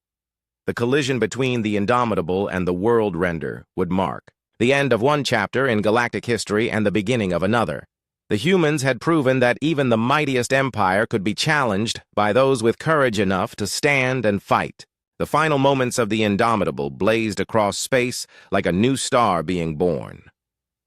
The collision between the Indomitable and the world render would mark the end of one chapter in galactic history and the beginning of another. The humans had proven that even the mightiest empire could be challenged by those with courage enough to stand and fight. The final moments of the Indomitable blazed across space like a new star being born.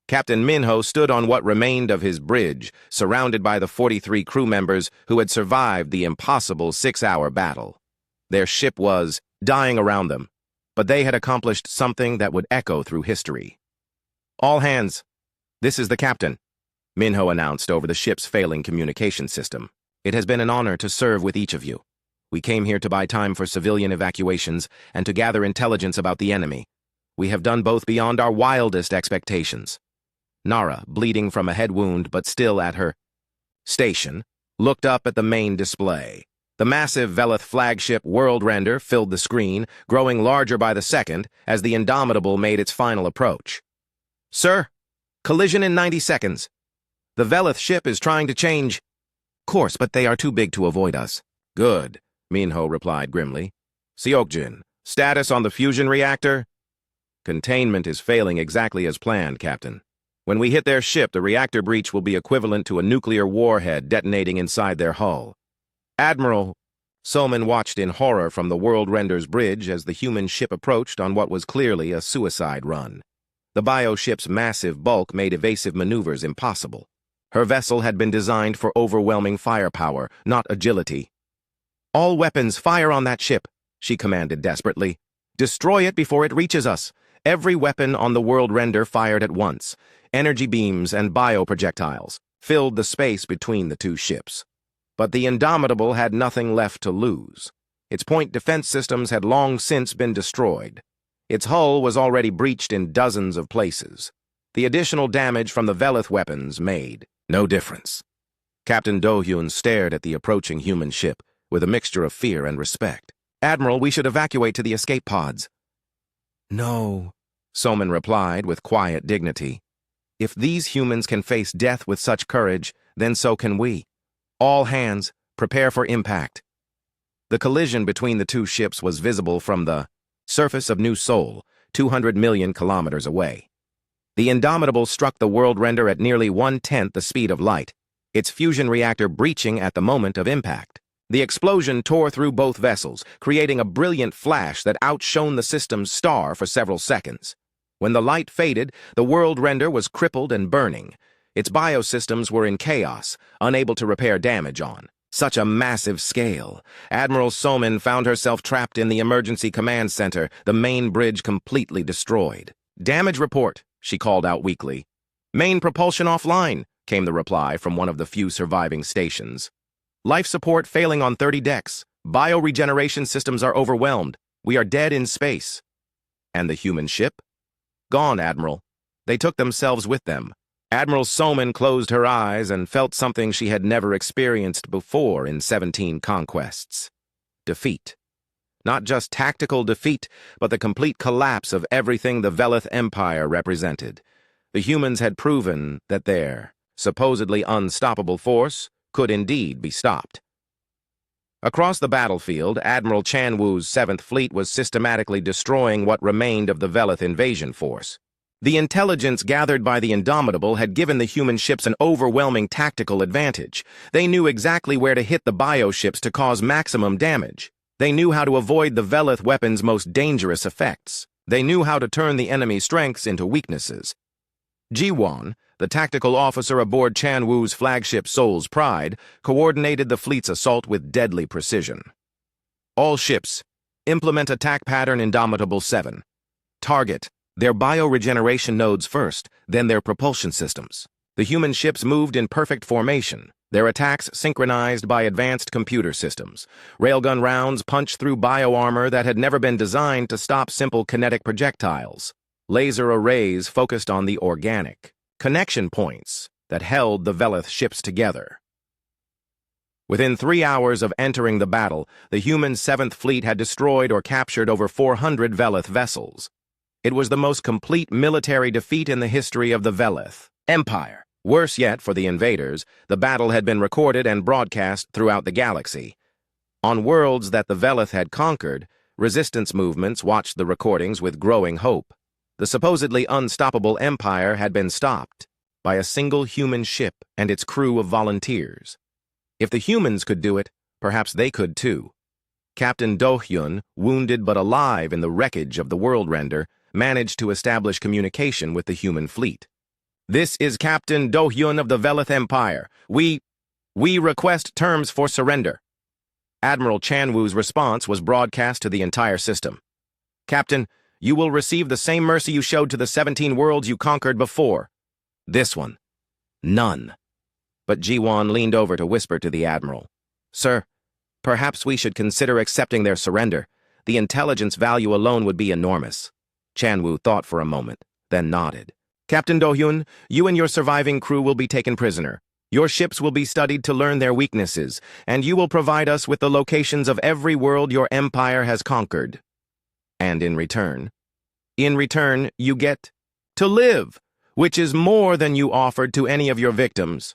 Captain Minho stood on what remained of his bridge, surrounded by the 43 crew members who had survived the impossible 6-hour battle. Their ship was dying around them, but they had accomplished something that would echo through history. "All hands, this is the captain," Minho announced over the ship's failing communication system. "It has been an honor to serve with each of you. We came here to buy time for civilian evacuations and to gather intelligence about the enemy. We have done both beyond our wildest expectations." Nara, bleeding from a head wound but still at her station, looked up at the main display. The massive Veleth flagship world render filled the screen, growing larger by the second as the Indomitable made its final approach. "Sir, collision in 90 seconds. The Veleth ship is trying to change course, but they are too big to avoid us." "Good," Minho replied grimly. "Seokjin, status on the fusion reactor?" "Containment is failing exactly as planned, Captain. When we hit their ship, the reactor breach will be equivalent to a nuclear warhead detonating inside their hull." "Admiral," Solman watched in horror from the World Render's bridge as the human ship approached on what was clearly a suicide run. The bio-ship's massive bulk made evasive maneuvers impossible. Her vessel had been designed for overwhelming firepower, not agility. "All weapons fire on that ship," she commanded desperately. "Destroy it before it reaches us." Every weapon on the World Render fired at once. Energy beams and bio-projectiles filled the space between the two ships. But the Indomitable had nothing left to lose. Its point defense systems had long since been destroyed. Its hull was already breached in dozens of places. The additional damage from the Veleth weapons made no difference. Captain Do-hyun stared at the approaching human ship with a mixture of fear and respect. "Admiral, we should evacuate to the escape pods." "No," Soman replied with quiet dignity. "If these humans can face death with such courage, then so can we. All hands, prepare for impact." The collision between the two ships was visible from the surface of New Seoul, 200 million kilometers away. The Indomitable struck the world render at nearly 1/10 the speed of light, its fusion reactor breaching at the moment of impact. The explosion tore through both vessels, creating a brilliant flash that outshone the system's star for several seconds. When the light faded, the world render was crippled and burning. Its biosystems were in chaos, unable to repair damage on such a massive scale. Admiral Soman found herself trapped in the emergency command center, the main bridge completely destroyed. "Damage report," she called out weakly. "Main propulsion offline," came the reply from one of the few surviving stations. "Life support failing on 30 decks. Bioregeneration systems are overwhelmed. We are dead in space." "And the human ship?" "Gone, Admiral. They took themselves with them." Admiral Soman closed her eyes and felt something she had never experienced before in 17 conquests. Defeat. Not just tactical defeat, but the complete collapse of everything the Velith Empire represented. The humans had proven that their supposedly unstoppable force could indeed be stopped. Across the battlefield, Admiral Chanwu's 7th Fleet was systematically destroying what remained of the Velith invasion force. The intelligence gathered by the Indomitable had given the human ships an overwhelming tactical advantage. They knew exactly where to hit the bioships to cause maximum damage. They knew how to avoid the Velith weapon's most dangerous effects. They knew how to turn the enemy's strengths into weaknesses. Jiwon, the tactical officer aboard Chanwu's flagship Soul's Pride, coordinated the fleet's assault with deadly precision. All ships, implement attack pattern Indomitable 7. Target their bioregeneration nodes first, then their propulsion systems. The human ships moved in perfect formation, their attacks synchronized by advanced computer systems. Railgun rounds punched through bioarmor that had never been designed to stop simple kinetic projectiles. Laser arrays focused on the organic connection points that held the Velith ships together. Within 3 hours of entering the battle, the human 7th Fleet had destroyed or captured over 400 Velith vessels. It was the most complete military defeat in the history of the Velith Empire. Worse yet for the invaders, the battle had been recorded and broadcast throughout the galaxy. On worlds that the Velith had conquered, resistance movements watched the recordings with growing hope. The supposedly unstoppable empire had been stopped by a single human ship and its crew of volunteers. If the humans could do it, perhaps they could too. Captain Do-hyun, wounded but alive in the wreckage of the World Render, managed to establish communication with the human fleet. "This is Captain Do-hyun of the Velith Empire. We request terms for surrender." Admiral Chanwu's response was broadcast to the entire system. "Captain, you will receive the same mercy you showed to the 17 worlds you conquered before. This one, none." But Jiwon leaned over to whisper to the Admiral, "Sir, perhaps we should consider accepting their surrender. The intelligence value alone would be enormous." Chanwu thought for a moment, then nodded. "Captain Do-hyun, you and your surviving crew will be taken prisoner. Your ships will be studied to learn their weaknesses, and you will provide us with the locations of every world your empire has conquered. And in return, you get to live, which is more than you offered to any of your victims."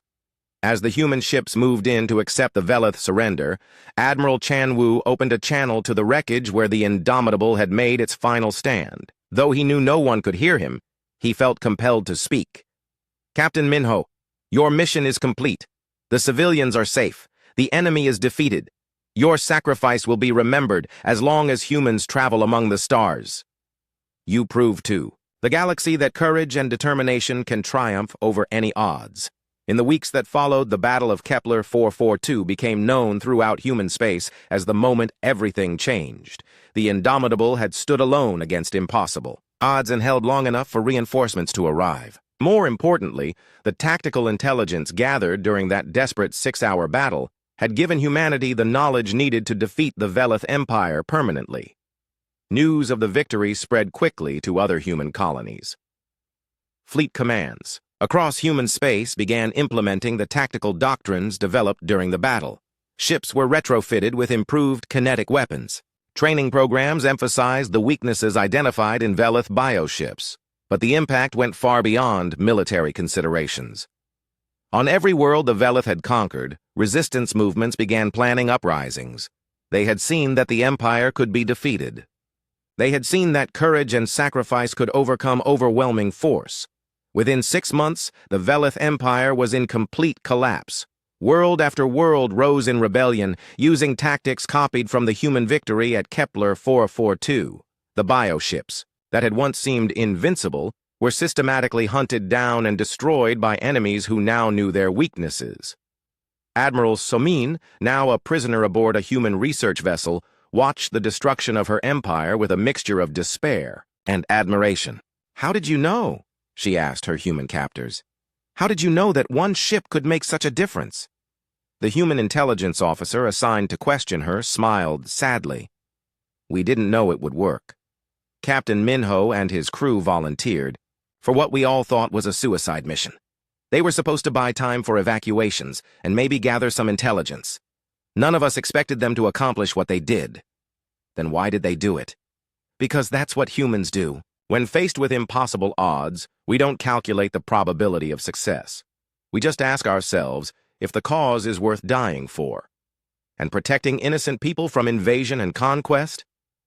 As the human ships moved in to accept the Velith surrender, Admiral Chanwu opened a channel to the wreckage where the Indomitable had made its final stand. Though he knew no one could hear him, he felt compelled to speak. "Captain Minho, your mission is complete. The civilians are safe. The enemy is defeated. Your sacrifice will be remembered as long as humans travel among the stars. You prove, too, the galaxy that courage and determination can triumph over any odds." In the weeks that followed, the Battle of Kepler 442 became known throughout human space as the moment everything changed. The Indomitable had stood alone against impossible odds and held long enough for reinforcements to arrive. More importantly, the tactical intelligence gathered during that desperate 6-hour battle had given humanity the knowledge needed to defeat the Velith Empire permanently. News of the victory spread quickly to other human colonies. Fleet commands across human space began implementing the tactical doctrines developed during the battle. Ships were retrofitted with improved kinetic weapons. Training programs emphasized the weaknesses identified in Velith bioships, but the impact went far beyond military considerations. On every world the Velith had conquered, resistance movements began planning uprisings. They had seen that the Empire could be defeated. They had seen that courage and sacrifice could overcome overwhelming force. Within 6 months, the Velith Empire was in complete collapse. World after world rose in rebellion, using tactics copied from the human victory at Kepler 442. The bioships, that had once seemed invincible, were systematically hunted down and destroyed by enemies who now knew their weaknesses. Admiral Somin, now a prisoner aboard a human research vessel, watched the destruction of her empire with a mixture of despair and admiration. "How did you know?" she asked her human captors. "How did you know that one ship could make such a difference?" The human intelligence officer assigned to question her smiled sadly. "We didn't know it would work. Captain Minho and his crew volunteered for what we all thought was a suicide mission. They were supposed to buy time for evacuations and maybe gather some intelligence. None of us expected them to accomplish what they did." Then why did they do it? Because that's what humans do. When faced with impossible odds, we don't calculate the probability of success. We just ask ourselves if the cause is worth dying for. And protecting innocent people from invasion and conquest?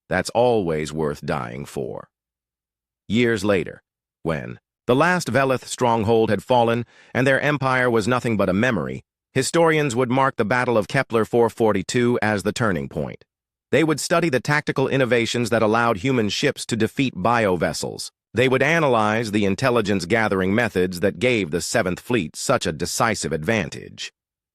That's always worth dying for. Years later, when the last Velith stronghold had fallen and their empire was nothing but a memory, historians would mark the Battle of Kepler 442 as the turning point. They would study the tactical innovations that allowed human ships to defeat biovessels. They would analyze the intelligence-gathering methods that gave the Seventh Fleet such a decisive advantage.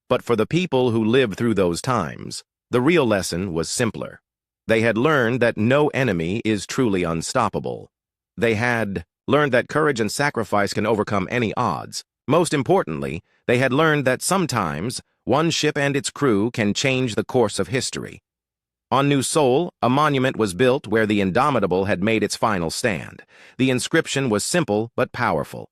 But for the people who lived through those times, the real lesson was simpler. They had learned that no enemy is truly unstoppable. They had learned that courage and sacrifice can overcome any odds. Most importantly, they had learned that sometimes one ship and its crew can change the course of history. On New Sol, a monument was built where the Indomitable had made its final stand. The inscription was simple but powerful.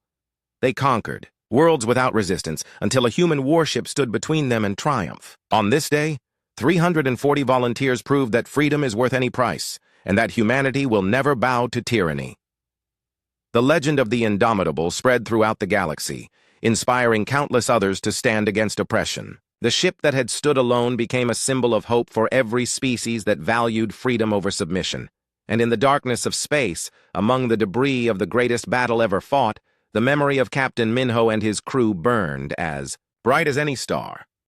They conquered, worlds without resistance, until a human warship stood between them and triumph. On this day, 340 volunteers proved that freedom is worth any price, and that humanity will never bow to tyranny. The legend of the Indomitable spread throughout the galaxy, inspiring countless others to stand against oppression. The ship that had stood alone became a symbol of hope for every species that valued freedom over submission. And in the darkness of space, among the debris of the greatest battle ever fought, the memory of Captain Minho and his crew burned as bright as any star.